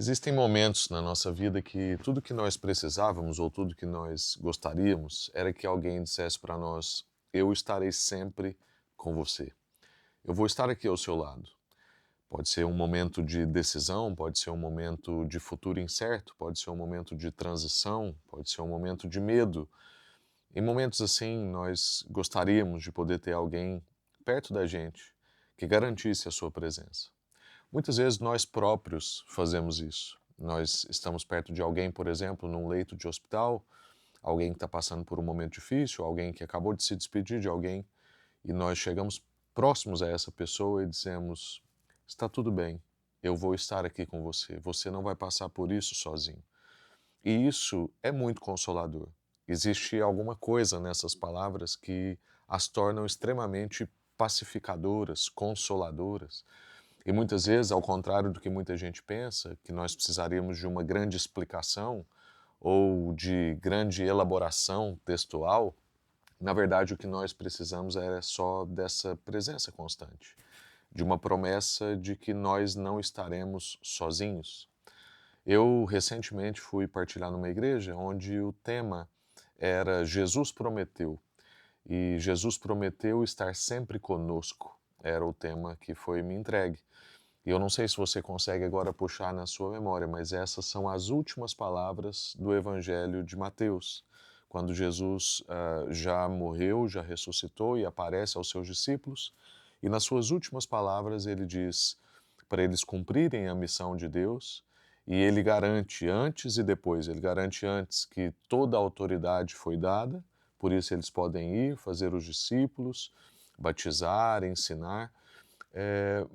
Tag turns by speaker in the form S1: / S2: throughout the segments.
S1: Existem momentos na nossa vida que tudo que nós precisávamos ou tudo que nós gostaríamos era que alguém dissesse para nós: Eu estarei sempre com você. Eu vou estar aqui ao seu lado. Pode ser um momento de decisão, pode ser um momento de futuro incerto, pode ser um momento de transição, pode ser um momento de medo. Em momentos assim, nós gostaríamos de poder ter alguém perto da gente que garantisse a sua presença. Muitas vezes nós próprios fazemos isso. Nós estamos perto de alguém, por exemplo, num leito de hospital, alguém que está passando por um momento difícil, alguém que acabou de se despedir de alguém, e nós chegamos próximos a essa pessoa e dizemos: Está tudo bem, eu vou estar aqui com você, você não vai passar por isso sozinho. E isso é muito consolador. Existe alguma coisa nessas palavras que as tornam extremamente pacificadoras, consoladoras. E muitas vezes, ao contrário do que muita gente pensa, que nós precisaríamos de uma grande explicação ou de grande elaboração textual, na verdade o que nós precisamos é só dessa presença constante, de uma promessa de que nós não estaremos sozinhos. Eu recentemente fui partilhar numa igreja onde o tema era Jesus prometeu, e Jesus prometeu estar sempre conosco. Era o tema que foi me entregue. E eu não sei se você consegue agora puxar na sua memória, mas essas são as últimas palavras do Evangelho de Mateus, quando Jesus já morreu, já ressuscitou e aparece aos seus discípulos, e nas suas últimas palavras ele diz para eles cumprirem a missão de Deus, e ele garante antes e depois, ele garante antes que toda a autoridade foi dada, por isso eles podem ir, fazer os discípulos, batizar, ensinar,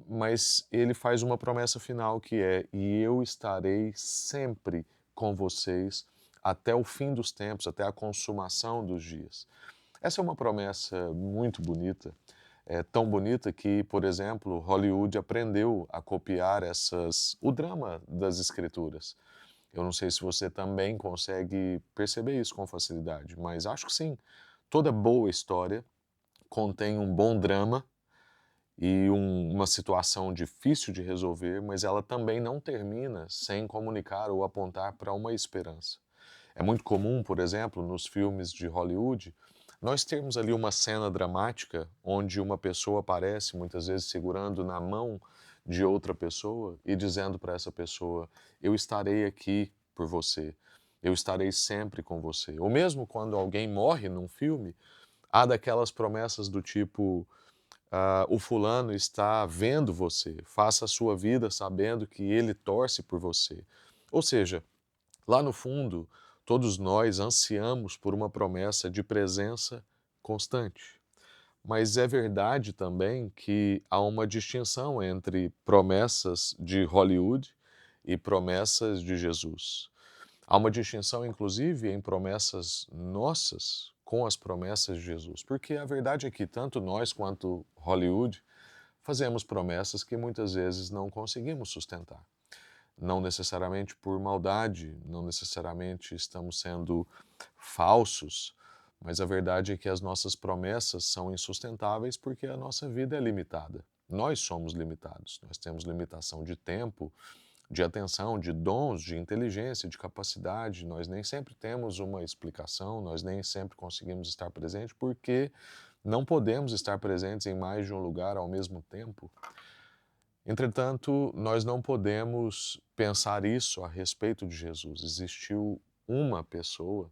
S1: mas ele faz uma promessa final que é: e eu estarei sempre com vocês até o fim dos tempos, até a consumação dos dias. Essa é uma promessa muito bonita, é tão bonita que, por exemplo, Hollywood aprendeu a copiar o drama das escrituras. Eu não sei se você também consegue perceber isso com facilidade, mas acho que sim. Toda boa história contém um bom drama e uma situação difícil de resolver, mas ela também não termina sem comunicar ou apontar para uma esperança. É muito comum, por exemplo, nos filmes de Hollywood, nós termos ali uma cena dramática onde uma pessoa aparece, muitas vezes segurando na mão de outra pessoa e dizendo para essa pessoa: Eu estarei aqui por você, eu estarei sempre com você. Ou mesmo quando alguém morre num filme, há daquelas promessas do tipo: o fulano está vendo você, faça a sua vida sabendo que ele torce por você. Ou seja, lá no fundo, todos nós ansiamos por uma promessa de presença constante. Mas é verdade também que há uma distinção entre promessas de Hollywood e promessas de Jesus. Há uma distinção, inclusive, em promessas nossas com as promessas de Jesus, porque a verdade é que tanto nós quanto Hollywood fazemos promessas que muitas vezes não conseguimos sustentar. Não necessariamente por maldade, não necessariamente estamos sendo falsos, mas a verdade é que as nossas promessas são insustentáveis porque a nossa vida é limitada. Nós somos limitados, nós temos limitação de tempo, de atenção, de dons, de inteligência, de capacidade. Nós nem sempre temos uma explicação, nós nem sempre conseguimos estar presentes porque não podemos estar presentes em mais de um lugar ao mesmo tempo. Entretanto, nós não podemos pensar isso a respeito de Jesus. Existiu uma pessoa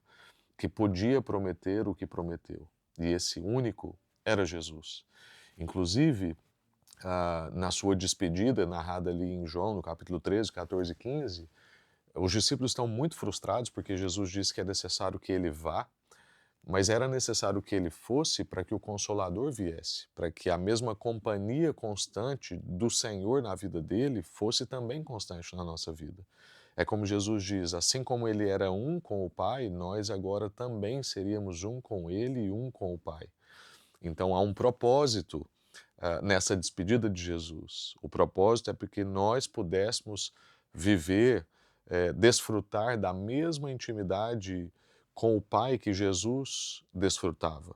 S1: que podia prometer o que prometeu, e esse único era Jesus. Inclusive, na sua despedida, narrada ali em João, no capítulo 13, 14 e 15, os discípulos estão muito frustrados porque Jesus disse que é necessário que ele vá, mas era necessário que ele fosse para que o Consolador viesse, para que a mesma companhia constante do Senhor na vida dele fosse também constante na nossa vida. É como Jesus diz: assim como ele era um com o Pai, nós agora também seríamos um com ele e um com o Pai. Então há um propósito nessa despedida de Jesus. O propósito é porque nós pudéssemos viver, desfrutar da mesma intimidade com o Pai que Jesus desfrutava.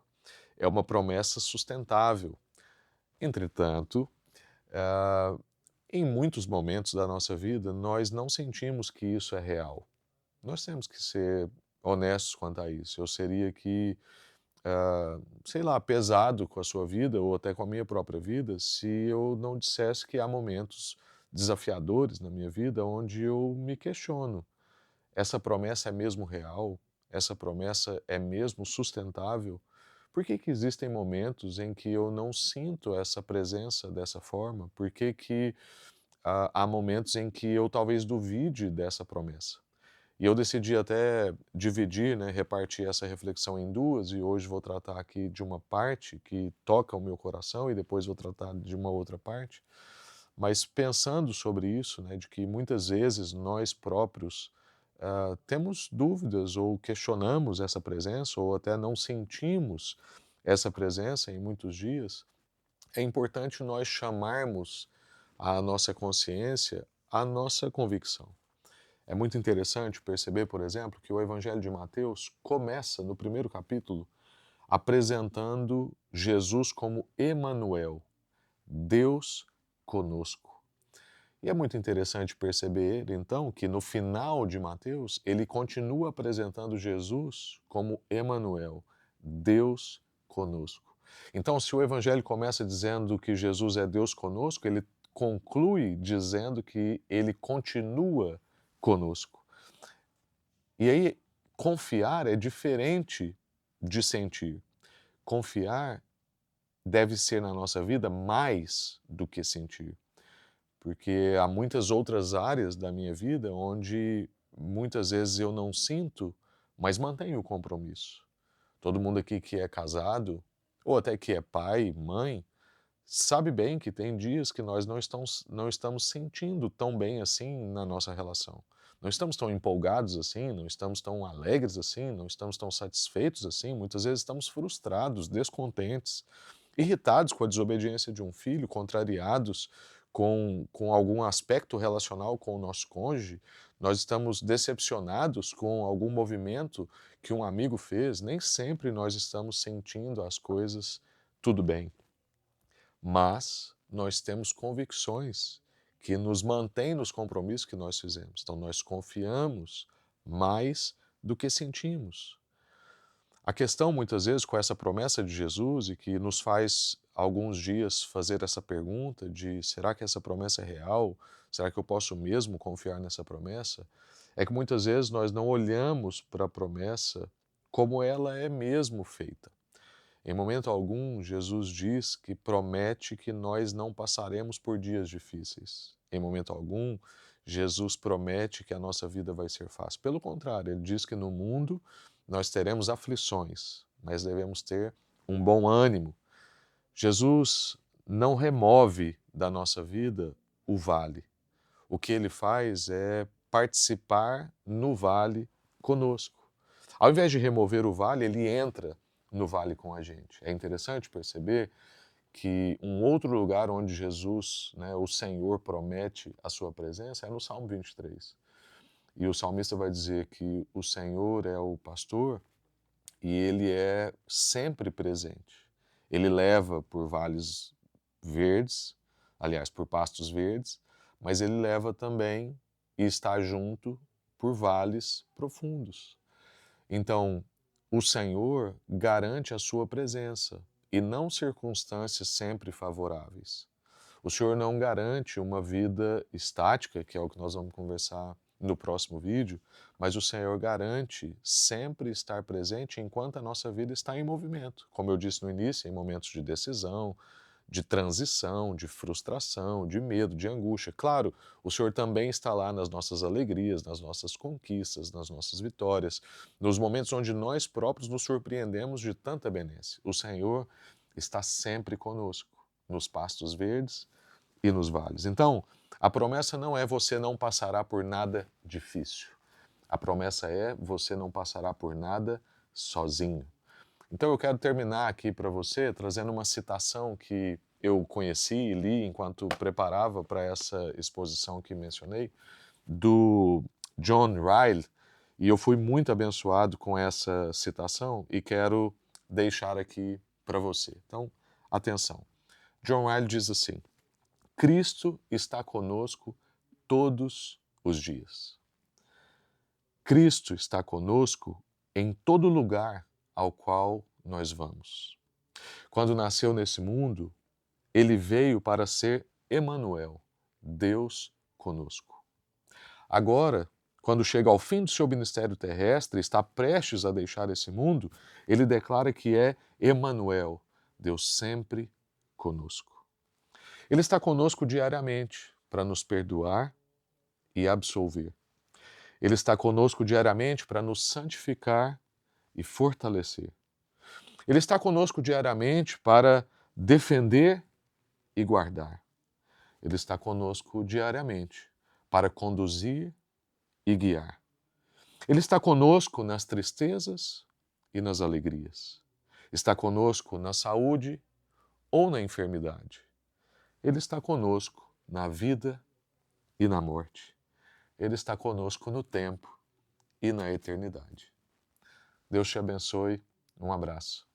S1: É uma promessa sustentável. Entretanto, ah, Em muitos momentos da nossa vida, nós não sentimos que isso é real. Nós temos que ser honestos quanto a isso. Eu seria aqui, sei lá, pesado com a sua vida ou até com a minha própria vida se eu não dissesse que há momentos desafiadores na minha vida onde eu me questiono. Essa promessa é mesmo real? Essa promessa é mesmo sustentável? Por que que existem momentos em que eu não sinto essa presença dessa forma? Por que que há momentos em que eu talvez duvide dessa promessa? E eu decidi até dividir, né, repartir essa reflexão em duas, e hoje vou tratar aqui de uma parte que toca o meu coração e depois vou tratar de uma outra parte. Mas pensando sobre isso, né, de que muitas vezes nós próprios temos dúvidas ou questionamos essa presença ou até não sentimos essa presença em muitos dias, é importante nós chamarmos à nossa consciência a nossa convicção. É muito interessante perceber, por exemplo, que o Evangelho de Mateus começa no primeiro capítulo apresentando Jesus como Emanuel, Deus conosco. E é muito interessante perceber, então, que no final de Mateus, ele continua apresentando Jesus como Emanuel, Deus conosco. Então, se o evangelho começa dizendo que Jesus é Deus conosco, ele conclui dizendo que ele continua conosco. E aí, confiar é diferente de sentir. Confiar deve ser na nossa vida mais do que sentir. Porque há muitas outras áreas da minha vida onde muitas vezes eu não sinto, mas mantenho o compromisso. Todo mundo aqui que é casado, ou até que é pai, mãe, sabe bem que tem dias que nós não estamos sentindo tão bem assim na nossa relação. Não estamos tão empolgados assim, não estamos tão alegres assim, não estamos tão satisfeitos assim. Muitas vezes estamos frustrados, descontentes, irritados com a desobediência de um filho, contrariados com algum aspecto relacional com o nosso cônjuge, nós estamos decepcionados com algum movimento que um amigo fez, nem sempre nós estamos sentindo as coisas tudo bem. Mas nós temos convicções que nos mantêm nos compromissos que nós fizemos. Então nós confiamos mais do que sentimos. A questão, muitas vezes, com essa promessa de Jesus e que nos faz, alguns dias, fazer essa pergunta de será que essa promessa é real? Será que eu posso mesmo confiar nessa promessa? É que muitas vezes nós não olhamos para a promessa como ela é mesmo feita. Em momento algum, Jesus diz que promete que nós não passaremos por dias difíceis. Em momento algum, Jesus promete que a nossa vida vai ser fácil. Pelo contrário, ele diz que no mundo nós teremos aflições, mas devemos ter um bom ânimo. Jesus não remove da nossa vida o vale. O que ele faz é participar no vale conosco. Ao invés de remover o vale, ele entra no vale com a gente. É interessante perceber que um outro lugar onde Jesus, né, o Senhor, promete a sua presença é no Salmo 23. E o salmista vai dizer que o Senhor é o pastor e ele é sempre presente. Ele leva por vales verdes, aliás, por pastos verdes, mas ele leva também e está junto por vales profundos. Então, o Senhor garante a sua presença e não circunstâncias sempre favoráveis. O Senhor não garante uma vida estática, que é o que nós vamos conversar no próximo vídeo, mas o Senhor garante sempre estar presente enquanto a nossa vida está em movimento. Como eu disse no início, em momentos de decisão, de transição, de frustração, de medo, de angústia. Claro, o Senhor também está lá nas nossas alegrias, nas nossas conquistas, nas nossas vitórias, nos momentos onde nós próprios nos surpreendemos de tanta benesse. O Senhor está sempre conosco, nos pastos verdes e nos vales. Então, a promessa não é você não passará por nada difícil. A promessa é você não passará por nada sozinho. Então eu quero terminar aqui para você trazendo uma citação que eu conheci e li enquanto preparava para essa exposição que mencionei, do John Ryle, e eu fui muito abençoado com essa citação e quero deixar aqui para você. Então, atenção. John Ryle diz assim: Cristo está conosco todos os dias. Cristo está conosco em todo lugar ao qual nós vamos. Quando nasceu nesse mundo, ele veio para ser Emanuel, Deus conosco. Agora, quando chega ao fim do seu ministério terrestre, está prestes a deixar esse mundo, ele declara que é Emanuel, Deus sempre conosco. Ele está conosco diariamente para nos perdoar e absolver. Ele está conosco diariamente para nos santificar e fortalecer. Ele está conosco diariamente para defender e guardar. Ele está conosco diariamente para conduzir e guiar. Ele está conosco nas tristezas e nas alegrias. Está conosco na saúde ou na enfermidade. Ele está conosco na vida e na morte. Ele está conosco no tempo e na eternidade. Deus te abençoe. Um abraço.